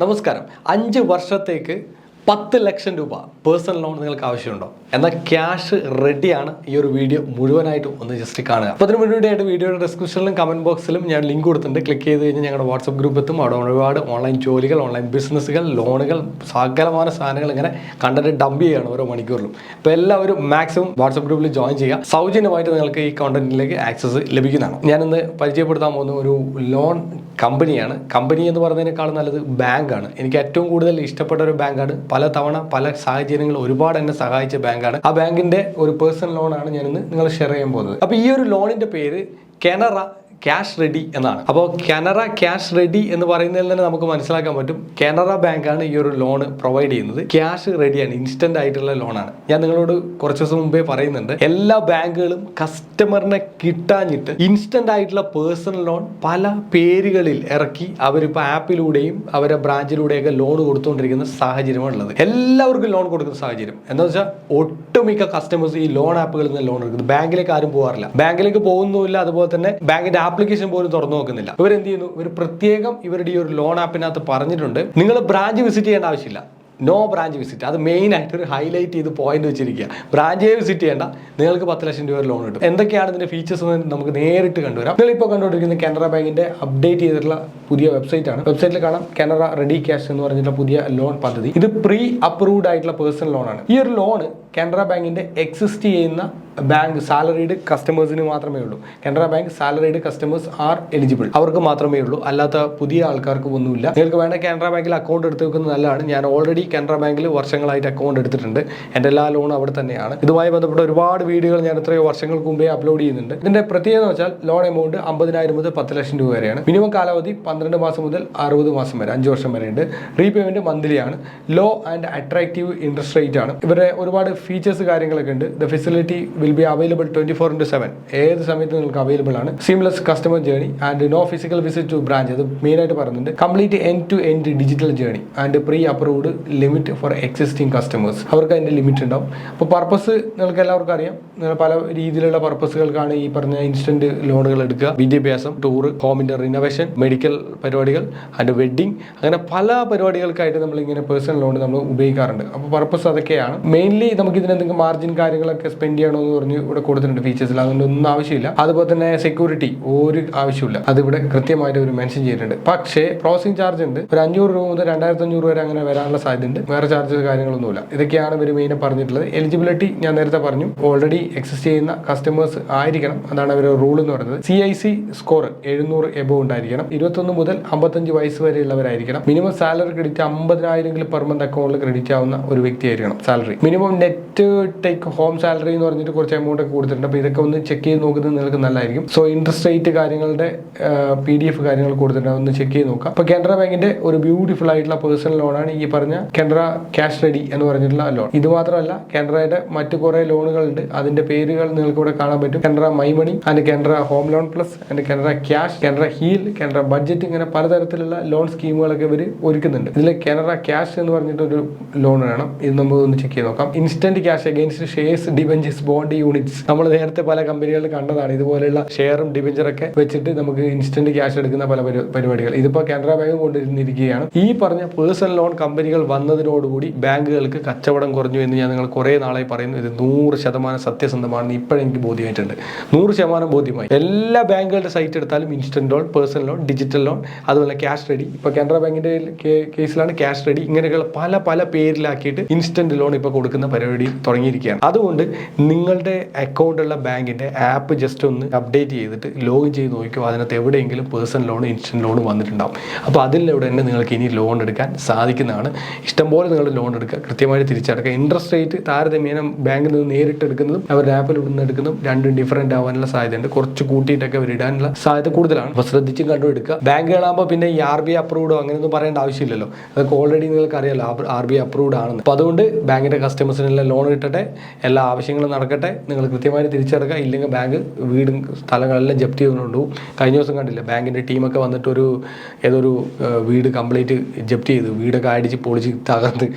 നമസ്കാരം. 5 വർഷത്തേക്ക് 10 ലക്ഷം രൂപ പേഴ്സണൽ ലോൺ നിങ്ങൾക്ക് ആവശ്യമുണ്ടോ? എന്നാൽ ക്യാഷ് റെഡിയാണ്. ഈ ഒരു വീഡിയോ മുഴുവനായിട്ട് ഒന്ന് ജസ്റ്റ് കാണുക. അപ്പോൾ അതിന് മുന്നോടിയായിട്ട് വീഡിയോയുടെ ഡിസ്ക്രിപ്ഷനിലും കമന്റ് ബോക്സിലും ഞാൻ ലിങ്ക് കൊടുത്തിട്ടുണ്ട്. ക്ലിക്ക് ചെയ്ത് കഴിഞ്ഞാൽ ഞങ്ങളുടെ വാട്സപ്പ് ഗ്രൂപ്പ് എത്തും. അവിടെ ഒരുപാട് ഓൺലൈൻ ജോലികൾ, ഓൺലൈൻ ബിസിനസ്സുകൾ, ലോണുകൾ, സകലമായ സാധനങ്ങൾ ഇങ്ങനെ കണ്ടന്റ് ഡംപ് ചെയ്യുകയാണ് ഓരോ മണിക്കൂറിലും. അപ്പോൾ എല്ലാവരും മാക്സിമം വാട്സപ്പ് ഗ്രൂപ്പിൽ ജോയിൻ ചെയ്യുക. സൗജന്യമായിട്ട് നിങ്ങൾക്ക് ഈ കോണ്ടന്റിലേക്ക് ആക്സസ് ലഭിക്കുന്നതാണ്. ഞാനിന്ന് പരിചയപ്പെടുത്താൻ പോകുന്ന ഒരു ലോൺ കമ്പനിയാണ്. കമ്പനി എന്ന് പറയുന്നതിനേക്കാളും നല്ലത് ബാങ്കാണ്. എനിക്ക് ഏറ്റവും കൂടുതൽ ഇഷ്ടപ്പെട്ട ഒരു ബാങ്കാണ്. പല തവണ പല സാഹചര്യങ്ങളിൽ ഒരുപാട് എന്നെ സഹായിച്ച ബാങ്കാണ്. ആ ബാങ്കിന്റെ ഒരു പേഴ്സണൽ ലോണാണ് ഞാനിന്ന് നിങ്ങൾ ഷെയർ ചെയ്യാൻ പോകുന്നത്. അപ്പോൾ ഈ ഒരു ലോണിന്റെ പേര് കാനറ ക്യാഷ് റെഡി എന്നാണ്. അപ്പോൾ കാനറ ക്യാഷ് റെഡി എന്ന് പറയുന്നതിൽ തന്നെ നമുക്ക് മനസ്സിലാക്കാൻ പറ്റും കാനറ ബാങ്കാണ് ഈ ഒരു ലോൺ പ്രൊവൈഡ് ചെയ്യുന്നത്. ക്യാഷ് റെഡിയാണ്, ഇൻസ്റ്റന്റ് ആയിട്ടുള്ള ലോണാണ്. ഞാൻ നിങ്ങളോട് കുറച്ച് ദിവസം മുമ്പേ പറയുന്നുണ്ട്, എല്ലാ ബാങ്കുകളും കസ്റ്റമറിനെ കിട്ടാഞ്ഞിട്ട് ഇൻസ്റ്റന്റ് ആയിട്ടുള്ള പേഴ്സണൽ ലോൺ പല പേരുകളിൽ ഇറക്കി അവരിപ്പോൾ ആപ്പിലൂടെയും അവരുടെ ബ്രാഞ്ചിലൂടെയൊക്കെ ലോൺ കൊടുത്തുകൊണ്ടിരിക്കുന്ന സാഹചര്യമാണുള്ളത്. എല്ലാവർക്കും ലോൺ കൊടുക്കുന്ന സാഹചര്യം എന്താ വെച്ചാൽ ഒട്ടുമിക്ക കസ്റ്റമേഴ്സ് ഈ ലോൺ ആപ്പുകളിൽ നിന്ന് ലോൺ എടുക്കുന്നത്. ബാങ്കിലേക്ക് ആരും പോകാറില്ല, ബാങ്കിലേക്ക് പോകുന്നുമില്ല. അതുപോലെ തന്നെ ബാങ്കിന്റെ ആപ്ലിക്കേഷൻ പോലും തുറന്നു നോക്കുന്നില്ല. ഇവരെന്ത് ചെയ്യുന്നു? ഇവർ പ്രത്യേകം ഇവരുടെ ഈ ഒരു ലോൺ ആപ്പിനകത്ത് പറഞ്ഞിട്ടുണ്ട്, നിങ്ങൾ ബ്രാഞ്ച് വിസിറ്റ് ചെയ്യേണ്ട ആവശ്യമില്ല, നോ ബ്രാഞ്ച് വിസിറ്റ്. അത് മെയിൻ ആയിട്ട് ഒരു ഹൈലൈറ്റ് ചെയ്ത് പോയിന്റ് വെച്ചിരിക്കുക. ബ്രാഞ്ചേ വിസിറ്റ് ചെയ്യേണ്ട, നിങ്ങൾക്ക് 10 ലക്ഷം രൂപ ലോൺ കിട്ടും. എന്തൊക്കെയാണ് ഇതിന്റെ ഫീച്ചേഴ്സ് എന്ന് നമുക്ക് നേരിട്ട് കണ്ടുവരാം. നിങ്ങളിപ്പോൾ കണ്ടുകൊണ്ടിരിക്കുന്ന കാനറ ബാങ്കിന്റെ അപ്ഡേറ്റ് ചെയ്തിട്ടുള്ള പുതിയ വെബ്സൈറ്റ് ആണ്. വെബ്സൈറ്റിൽ കാണാം കാനറ റെഡി ക്യാഷ് എന്ന് പറഞ്ഞിട്ടുള്ള പുതിയ ലോൺ പദ്ധതി. ഇത് പ്രീ അപ്രൂവ്ഡ് ആയിട്ടുള്ള പേഴ്സണൽ ലോൺ ആണ്. ഈ ഒരു ലോൺ കാനറ ബാങ്കിന്റെ എക്സിസ്റ്റ് ചെയ്യുന്ന ബാങ്ക് സാലറീഡ് കസ്റ്റമേഴ്സിന് മാത്രമേ ഉള്ളൂ. Canara bank salaried customers are eligible, അവർക്ക് മാത്രമേ ഉള്ളൂ, അല്ലാത്ത പുതിയ ആൾക്കാർക്ക് ഒന്നുമില്ല. നിങ്ങൾക്ക് വേണ്ട കാനറ ബാങ്കിൽ അക്കൗണ്ട് എടുത്ത് വെക്കുന്നത് നല്ലതാണ്. ഞാൻ ഓൾറെഡി കാനറ ബാങ്കിൽ വർഷങ്ങളായിട്ട് അക്കൗണ്ട് എടുത്തിട്ടുണ്ട്. എൻ്റെ എല്ലാ ലോണും അവിടെ തന്നെയാണ്. ഇതുമായി ബന്ധപ്പെട്ട ഒരുപാട് വീഡിയോകൾ ഞാൻ എത്രയോ വർഷങ്ങൾക്ക് മുമ്പേ അപ്ലോഡ് ചെയ്യുന്നുണ്ട്. ഇതിന്റെ പ്രത്യേകത എന്ന് വെച്ചാൽ ലോൺ എമൗണ്ട് 50,000 മുതൽ 10 ലക്ഷം രൂപ വരെയാണ്. മിനിമം കാലാവധി 12 മാസം മുതൽ 60 മാസം വരെ, 5 വർഷം വരെ ഉണ്ട്. റീപേയ്മെന്റ് മന്ത്ലി ആണ്. Low and attractive interest rate ആണ്. ഇവരുടെ ഒരുപാട് ഫീച്ചേഴ്സ് കാര്യങ്ങളൊക്കെ ഉണ്ട്. The facility will be available 24/7, ഏത് സമയത്ത് നിങ്ങൾക്ക് അവൈലബിൾ ആണ്. Seamless customer journey and no physical visit to branch, അത് മെയിൻ ആയിട്ട് പറയുന്നുണ്ട്. Complete end to end digital journey and pre approved limit for existing customers. അവർക്ക് അതിന്റെ ലിമിറ്റ് ഉണ്ടാവും. അപ്പോൾ പർപ്പസ് നിങ്ങൾക്ക് എല്ലാവർക്കും അറിയാം. നിങ്ങൾ പല രീതിയിലുള്ള പർപ്പസുകൾക്കാണ് ഈ പറഞ്ഞ ഇൻസ്റ്റന്റ് ലോണുകൾ എടുക്കുക. വിദ്യാഭ്യാസം, ടൂർ, ഹോമിന്റെ റിനോവേഷൻ, മെഡിക്കൽ പരിപാടികൾ ആൻഡ് വെഡിങ്, അങ്ങനെ പല പരിപാടികൾക്കായിട്ട് നമ്മൾ ഇങ്ങനെ പേഴ്സണൽ ലോൺ നമ്മൾ ഉപയോഗിക്കാറുണ്ട്. അപ്പോൾ പർപ്പസ് അതൊക്കെയാണ്. മെയിൻലി നമുക്ക് ഇതിന് എന്തെങ്കിലും മാർജിൻ കാര്യങ്ങളൊക്കെ സ്പെൻഡ് ചെയ്യണമെന്ന് പറഞ്ഞ് ഇവിടെ കൊടുത്തിട്ടുണ്ട് ഫീച്ചേഴ്സിൽ. അതുകൊണ്ട് ഒന്നും ആവശ്യമില്ല. അതുപോലെ തന്നെ സെക്യൂരിറ്റി ഒരു ആവശ്യമില്ല, അതിവിടെ കൃത്യമായിട്ട് ഒരു മെൻഷൻ ചെയ്തിട്ടുണ്ട്. പക്ഷേ പ്രോസസിംഗ് ചാർജ് ഉണ്ട്. ഒരു 500 രൂപ മുതൽ 2,500 വരെ അങ്ങനെ വരാനുള്ള സാധ്യതയുണ്ട്. വേറെ ചാർജസ് കാര്യങ്ങളൊന്നുമില്ല. ഇതൊക്കെയാണ് ഇവർ മെയിൻ പറഞ്ഞിട്ടുള്ളത്. എലിജിബിലിറ്റി ഞാൻ നേരത്തെ പറഞ്ഞു, ഓൾറെഡി എക്സിസ്റ്റ് ചെയ്യുന്ന കസ്റ്റമേഴ്സ് ആയിരിക്കണം, അതാണ് അവരുടെ റൂൾ എന്ന് പറയുന്നത്. CIC സ്കോർ 700 എബോ ഉണ്ടായിരിക്കണം. 21 മുതൽ 55 വയസ്സ് വരെ ഉള്ളവരായിരിക്കണം. Minimum salary credit 50,000 per month അക്കൗണ്ടിൽ ക്രെഡിറ്റ് ആവുന്ന ഒരു വ്യക്തിയായിരിക്കണം salary. Minimum net take home salary എന്ന് പറഞ്ഞിട്ട് കുറച്ച് എമൗണ്ട് ഒക്കെ കൊടുത്തിട്ടുണ്ട്. അപ്പോൾ ഇതൊക്കെ ഒന്ന് ചെക്ക് ചെയ്ത് നോക്കുന്നത് നിങ്ങൾക്ക് നല്ലതായിരിക്കും. സോ ഇൻട്രസ്റ്റ് റേറ്റ് കാര്യങ്ങളുടെ PDF കാര്യങ്ങൾ കൊടുത്തിട്ടുണ്ട്, ഒന്ന് ചെക്ക് ചെയ്ത് നോക്കാം. അപ്പോൾ കാനറ ബാങ്കിന്റെ ഒരു ബ്യൂട്ടിഫുൾ ആയിട്ടുള്ള പേഴ്സണൽ ലോണാണ് ഈ പറഞ്ഞ കാനറ ക്യാഷ് റെഡി എന്ന് പറഞ്ഞിട്ടുള്ള ലോൺ. ഇത് മാത്രമല്ല, കാനറയുടെ മറ്റു കുറെ ലോണുകളുണ്ട്. അതിന്റെ പേരുകൾ നിങ്ങൾക്ക് ഇവിടെ കാണാൻ പറ്റും. Canara my money and Canara home loan plus and Canara cash, Canara heal, Canara budget, ഇങ്ങനെ പലതരത്തിലുള്ള ലോൺ സ്കീമുകളൊക്കെ ഇവർ ഒരുക്കുന്നുണ്ട്. ഇതിൽ കാനറ ക്യാഷ് എന്ന് പറഞ്ഞിട്ടൊരു ലോൺ വേണം. ഇത് നമുക്ക് ഒന്ന് ചെക്ക് ചെയ്ത് നോക്കാം. Instant cash against shares, debentures, bond units. നമ്മൾ നേരത്തെ പല കമ്പനികളിൽ കണ്ടതാണ് ഇതുപോലെയുള്ള ഷെയറും ഡിബഞ്ചറൊക്കെ വെച്ചിട്ട് നമുക്ക് ഇൻസ്റ്റന്റ് ക്യാഷ് എടുക്കുന്ന പല പരിപാടികൾ. ഇതിപ്പോൾ കാനറ ബാങ്ക് കൊണ്ടിരുന്നിരിക്കുകയാണ്. ഈ പറഞ്ഞ പേഴ്സണൽ ലോൺ കമ്പനികൾ വന്നതിനോടുകൂടി ബാങ്കുകൾക്ക് കച്ചവടം കുറഞ്ഞു എന്ന് ഞാൻ നിങ്ങൾ കുറേ നാളായി പറയുന്നു. ഇത് 100% സത്യസന്ധമാണെന്ന് ഇപ്പോഴെനിക്ക് ബോധ്യമായിട്ടുണ്ട്. 100% ബോധ്യമായി. എല്ലാ ബാങ്കുകളുടെ സൈറ്റ് എടുത്താലും instant loan, personal loan, digital loan, അതുപോലെ ക്യാഷ് റെഡി. ഇപ്പോൾ കാനറ ബാങ്കിന്റെ കേസിലാണ് ക്യാഷ് റെഡി. ഇങ്ങനെയുള്ള പല പേരിലാക്കിയിട്ട് ഇൻസ്റ്റന്റ് ലോൺ ഇപ്പോൾ കൊടുക്കുന്ന പരിപാടി തുടങ്ങിയിരിക്കുകയാണ്. അതുകൊണ്ട് നിങ്ങളുടെ അക്കൗണ്ടുള്ള ബാങ്കിന്റെ ആപ്പ് ജസ്റ്റ് ഒന്ന് അപ്ഡേറ്റ് ചെയ്തിട്ട് ലോഗിൻ ചെയ്ത് നോക്കിയോ, അതിനകത്ത് എവിടെയെങ്കിലും പേഴ്സണൽ ലോൺ, ഇൻസ്റ്റന്റ് ലോൺ വന്നിട്ടുണ്ടാവും. അപ്പോൾ അതിലൂടെ തന്നെ നിങ്ങൾക്ക് ഇനി ലോൺ എടുക്കാൻ സാധിക്കുന്നതാണ്. ഇഷ്ടംപോലെ നിങ്ങൾ ലോൺ എടുക്കുക, കൃത്യമായിട്ട് തിരിച്ചടക്കുക. ഇൻട്രസ്റ്റ് റേറ്റ് താരതമ്യേന ബാങ്കിൽ നിന്ന് നേരിട്ട് എടുക്കുന്നതും അവരുടെ ആപ്പിൽ നിന്ന് എടുക്കുന്നതും രണ്ടും ഡിഫറൻറ്റ് ആവാനുള്ള സാധ്യതയുണ്ട്. കുറച്ച് കൂട്ടിയിട്ടൊക്കെ അവർ ഇടാനുള്ള സാധ്യത കൂടുതലാണ്. അപ്പോൾ ശ്രദ്ധിച്ചും കണ്ടു എടുക്കുക. ബാങ്കുകളാകുമ്പോൾ പിന്നെ ഈ RBI അപ്രൂവ്ഡോ അങ്ങനെയൊന്നും പറയേണ്ട ആവശ്യമില്ലല്ലോ. അതൊക്കെ ഓൾറെഡി നിങ്ങൾക്ക് അറിയാലോ RBI അപ്രൂവ്ഡ് ആണെന്ന്. അപ്പോൾ അതുകൊണ്ട് ബാങ്കിന്റെ കസ്റ്റമേഴ്സിനെല്ലാം ലോൺ കിട്ടട്ടെ, എല്ലാ ആവശ്യങ്ങളും നടക്കട്ടെ. വരെ നിങ്ങൾ കൃത്യമായിട്ട് തിരിച്ചടക്കുക. ഇല്ലെങ്കിൽ ബാങ്ക് വീടും സ്ഥലങ്ങളെല്ലാം ജപ്തി ചെയ്തുകൊണ്ടുപോകും. കഴിഞ്ഞ ദിവസം കണ്ടില്ല, ബാങ്കിൻ്റെ ടീമൊക്കെ വന്നിട്ട് ഏതൊരു വീട് കംപ്ലീറ്റ് ജപ്തി ചെയ്തു. വീടൊക്കെ അടിച്ച് പൊളിച്ച് തകർത്ത്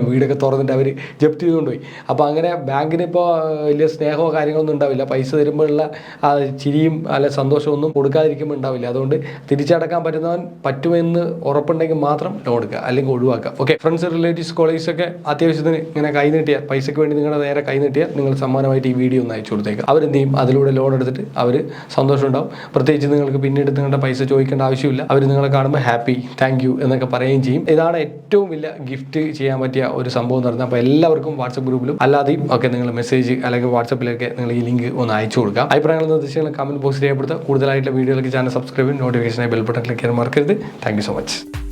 വീടൊക്കെ തുറന്നിട്ട് അവർ ജപ്തി ചെയ്തുകൊണ്ടുപോയി. അപ്പോൾ അങ്ങനെ ബാങ്കിന് ഇപ്പോൾ വലിയ സ്നേഹമോ കാര്യങ്ങളൊന്നും ഉണ്ടാവില്ല. പൈസ തരുമ്പോഴുള്ള ആ ചിരിയും അല്ല സന്തോഷമൊന്നും കൊടുക്കാതിരിക്കുമ്പോൾ ഉണ്ടാവില്ല. അതുകൊണ്ട് തിരിച്ചടക്കാൻ പറ്റുമെന്ന് ഉറപ്പുണ്ടെങ്കിൽ മാത്രം ലോൺ എടുക്കുക, അല്ലെങ്കിൽ ഒഴിവാക്കുക. ഓക്കെ ഫ്രണ്ട്സ്, റിലേറ്റീവ്സ്, കോളേജൊക്കെ അത്യാവശ്യത്തിന് ഇങ്ങനെ കൈ നീട്ടിയാൽ, പൈസയ്ക്ക് വേണ്ടി നിങ്ങളുടെ നേരെ കൈ നീട്ടിയാൽ നിങ്ങൾ സമ്മാനമായിട്ട് ഈ വീഡിയോ ഒന്ന് അയച്ചു കൊടുത്തേക്കുക. അവരെന്ത് ചെയ്യും, അതിലൂടെ ലോൺ എടുത്തിട്ട് അവർ സന്തോഷം ഉണ്ടാവും. പ്രത്യേകിച്ച് നിങ്ങൾക്ക് പിന്നീട് നിങ്ങളുടെ പൈസ ചോദിക്കേണ്ട ആവശ്യമില്ല. അവർ നിങ്ങളെ കാണുമ്പോൾ ഹാപ്പി, താങ്ക് യു എന്നൊക്കെ പറയുകയും ചെയ്യും. ഇതാണ് ഏറ്റവും വലിയ ഗിഫ്റ്റ് ചെയ്യാൻ പറ്റിയ ഒരു സംഭവം എന്ന് പറഞ്ഞാൽ. അപ്പോൾ എല്ലാവർക്കും വാട്സപ്പ് ഗ്രൂപ്പിലും അല്ലാതെയും ഒക്കെ നിങ്ങൾ മെസ്സേജ് അല്ലെങ്കിൽ വാട്സപ്പിലൊക്കെ നിങ്ങൾ ഈ ലിങ്ക് ഒന്ന് അയച്ചു കൊടുക്കാം. അഭിപ്രായങ്ങൾ നിർദ്ദേശങ്ങൾ കമന്റ് ബോക്സിൽ രേഖപ്പെടുത്തുക. കൂടുതലായിട്ടുള്ള വീഡിയോയിലേക്ക് ചാനൽ സബ്സ്ക്രൈബ് ചെയ്യും. നോട്ടിഫിക്കേഷനായി ബെൽ ബട്ടൺ ക്ലിക്ക് ചെയ്യാൻ മറക്കരുത്. Thank you so much.